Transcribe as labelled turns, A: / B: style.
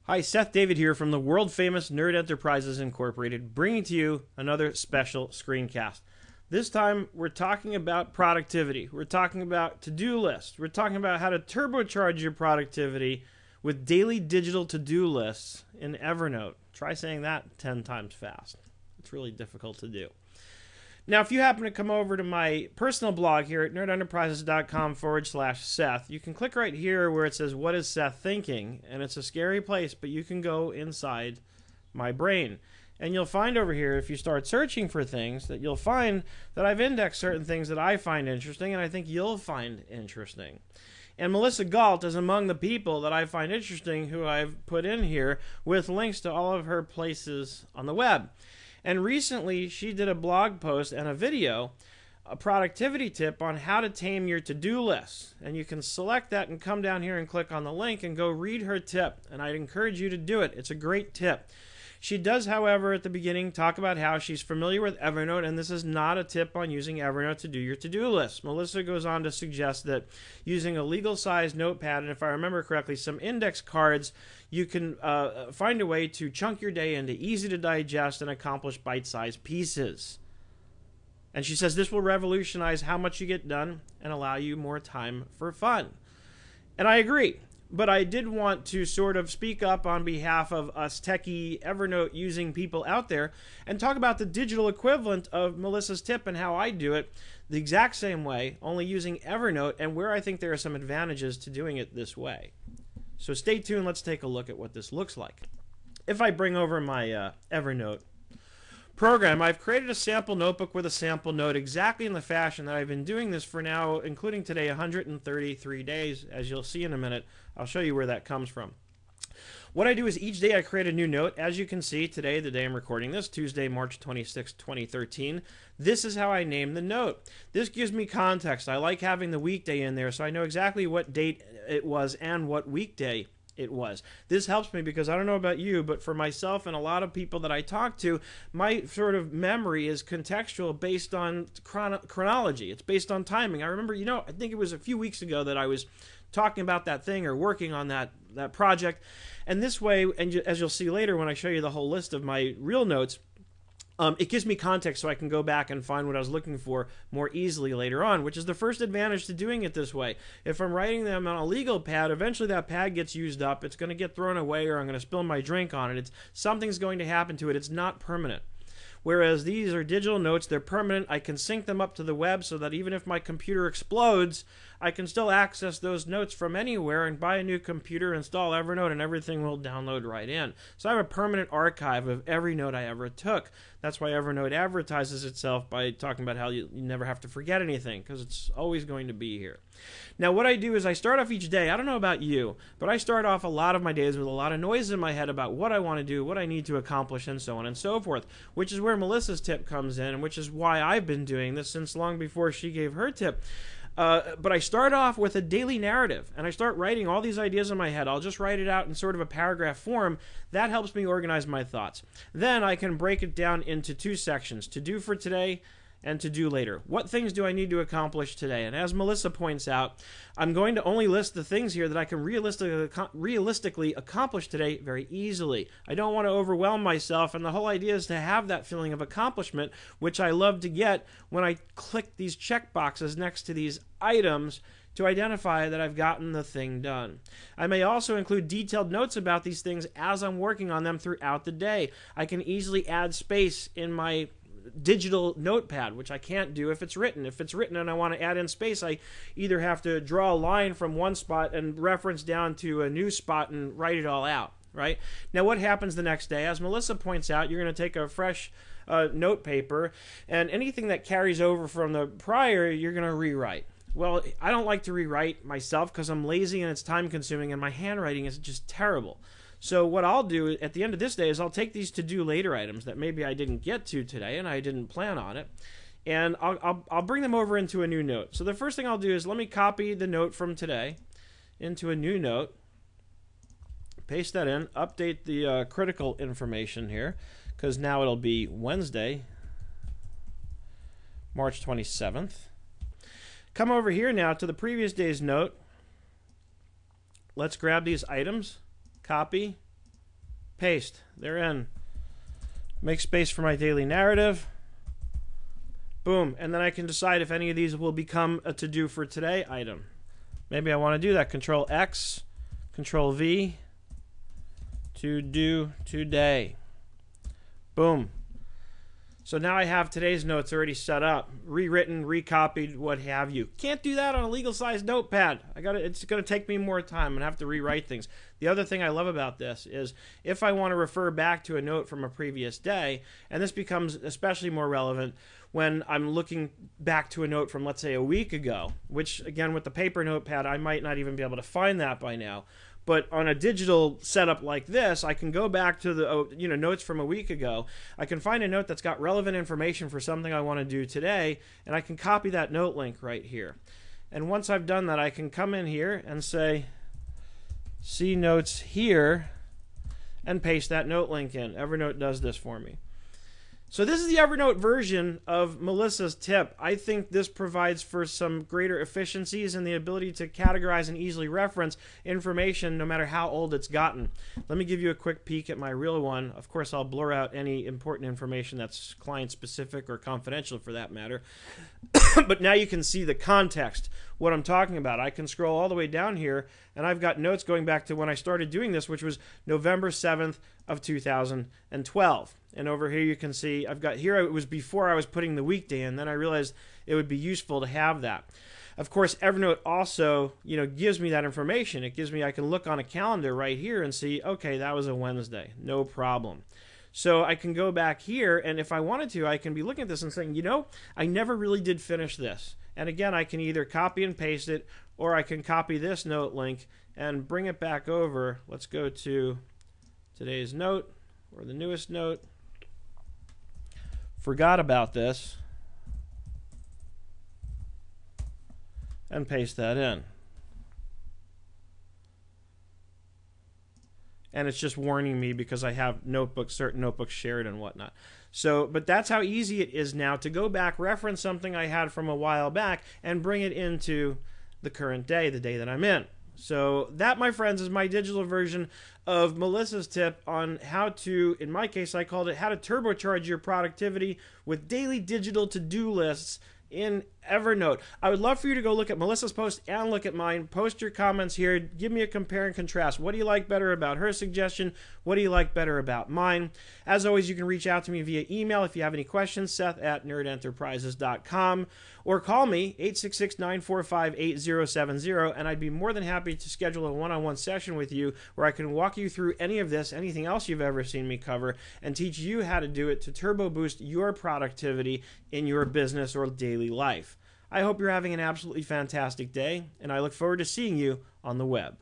A: Hi, Seth David here from the world famous Nerd Enterprises Incorporated, bringing to you another special screencast. This time we're talking about productivity. We're talking about to-do lists. We're talking about how to turbocharge your productivity with daily digital to-do lists in Evernote. Try saying that 10 times fast. It's really difficult to do. Now, if you happen to come over to my personal blog here at nerdenterprises.com/Seth, you can click right here where it says, "What is Seth thinking?" And it's a scary place, but you can go inside my brain. And you'll find over here, if you start searching for things, that you'll find that I've indexed certain things that I find interesting and I think you'll find interesting. And Melissa Galt is among the people that I find interesting who I've put in here with links to all of her places on the web. And recently, she did a blog post and a video, a productivity tip on how to tame your to-do list. And you can select that and come down here and click on the link and go read her tip. And I'd encourage you to do it. It's a great tip. She does, however, at the beginning talk about how she's familiar with Evernote, and this is not a tip on using Evernote to do your to-do list. Melissa goes on to suggest that using a legal-sized notepad, and if I remember correctly, some index cards, you can find a way to chunk your day into easy-to-digest and accomplish bite-sized pieces. And she says this will revolutionize how much you get done and allow you more time for fun. And I agree. But I did want to sort of speak up on behalf of us techie Evernote using people out there and talk about the digital equivalent of Melissa's tip and how I do it the exact same way, only using Evernote, and where I think there are some advantages to doing it this way. So stay tuned. Let's take a look at what this looks like. If I bring over my Evernote program, I've created a sample notebook with a sample note exactly in the fashion that I've been doing this for now, including today, 133 days. As you'll see in a minute, I'll show you where that comes from. What I do is each day I create a new note. As you can see today, the day I'm recording this, Tuesday, March 26, 2013, this is how I name the note. This gives me context. I like having the weekday in there so I know exactly what date it was and what weekday it was. This helps me because I don't know about you, but for myself and a lot of people that I talk to, my sort of memory is contextual based on chronology. It's based on timing. I remember, I think it was a few weeks ago that I was talking about that thing or working on that project. And this way, and as you'll see later when I show you the whole list of my real notes, it gives me context so I can go back and find what I was looking for more easily later on, which is the first advantage to doing it this way. If I'm writing them on a legal pad, eventually that pad gets used up. It's going to get thrown away or I'm going to spill my drink on it. Something's going to happen to it. It's not permanent. Whereas these are digital notes, they're permanent. I can sync them up to the web so that even if my computer explodes, I can still access those notes from anywhere and buy a new computer, install Evernote, and everything will download right in. So I have a permanent archive of every note I ever took. That's why Evernote advertises itself by talking about how you never have to forget anything, because it's always going to be here. Now what I do is I start off each day, I don't know about you, but I start off a lot of my days with a lot of noise in my head about what I want to do, what I need to accomplish, and so on and so forth, which is where Melissa's tip comes in, and which is why I've been doing this since long before she gave her tip. But I start off with a daily narrative, and I start writing all these ideas in my head. I'll just write it out in sort of a paragraph form. That helps me organize my thoughts. Then I can break it down into two sections, to do for today and to do later. What things do I need to accomplish today? And as Melissa points out, I'm going to only list the things here that I can realistically accomplish today very easily. I don't want to overwhelm myself, and the whole idea is to have that feeling of accomplishment, which I love to get when I click these check boxes next to these items to identify that I've gotten the thing done. I may also include detailed notes about these things as I'm working on them throughout the day. I can easily add space in my digital notepad, which I can't do if it's written. If it's written and I want to add in space, I either have to draw a line from one spot and reference down to a new spot and write it all out, right? Now what happens the next day? As Melissa points out, you're going to take a fresh note paper, and anything that carries over from the prior, you're going to rewrite. Well, I don't like to rewrite myself because I'm lazy and it's time consuming and my handwriting is just terrible. So what I'll do at the end of this day is I'll take these to-do later items that maybe I didn't get to today and I didn't plan on it, and I'll bring them over into a new note. So the first thing I'll do is let me copy the note from today into a new note, paste that in, update the critical information here, because now it'll be Wednesday, March 27th. Come over here now to the previous day's note. Let's grab these items. Copy, paste. They're in. Make space for my daily narrative. Boom. And then I can decide if any of these will become a to-do for today item. Maybe I want to do that. Control X, Control V, to do today. Boom. So now I have today's notes already set up, rewritten, recopied, what have you. Can't do that on a legal-sized notepad. It's going to take me more time. I'm going to have to rewrite things. The other thing I love about this is if I want to refer back to a note from a previous day, and this becomes especially more relevant when I'm looking back to a note from, let's say, a week ago, which, again, with the paper notepad, I might not even be able to find that by now. But on a digital setup like this, I can go back to the notes from a week ago. I can find a note that's got relevant information for something I want to do today, and I can copy that note link right here. And once I've done that, I can come in here and say, see notes here, and paste that note link in. Evernote does this for me. So this is the Evernote version of Melissa's tip. I think this provides for some greater efficiencies and the ability to categorize and easily reference information no matter how old it's gotten. Let me give you a quick peek at my real one. Of course, I'll blur out any important information that's client-specific or confidential for that matter. But now you can see the context, what I'm talking about. I can scroll all the way down here, and I've got notes going back to when I started doing this, which was November 7th of 2012. And over here you can see I've got here, it was before I was putting the weekday in. Then I realized it would be useful to have that. Of course, Evernote also, gives me that information. It gives me, I can look on a calendar right here and see, okay, that was a Wednesday, no problem. So I can go back here, and if I wanted to, I can be looking at this and saying, I never really did finish this. And again, I can either copy and paste it, or I can copy this note link and bring it back over. Let's go to today's note, or the newest note. Forgot about this. And paste that in. And it's just warning me because I have certain notebooks shared and whatnot. So, but that's how easy it is now to go back, reference something I had from a while back, and bring it into the current day, the day that I'm in. So that, my friends, is my digital version of Melissa's tip on how to, in my case, I called it how to turbocharge your productivity with daily digital to-do lists in Evernote. I would love for you to go look at Melissa's post and look at mine. Post your comments here. Give me a compare and contrast. What do you like better about her suggestion? What do you like better about mine? As always, you can reach out to me via email if you have any questions, Seth@nerdenterprises.com, or call me, 866-945-8070, and I'd be more than happy to schedule a one-on-one session with you where I can walk you through any of this, anything else you've ever seen me cover, and teach you how to do it to turbo boost your productivity in your business or daily life. I hope you're having an absolutely fantastic day, and I look forward to seeing you on the web.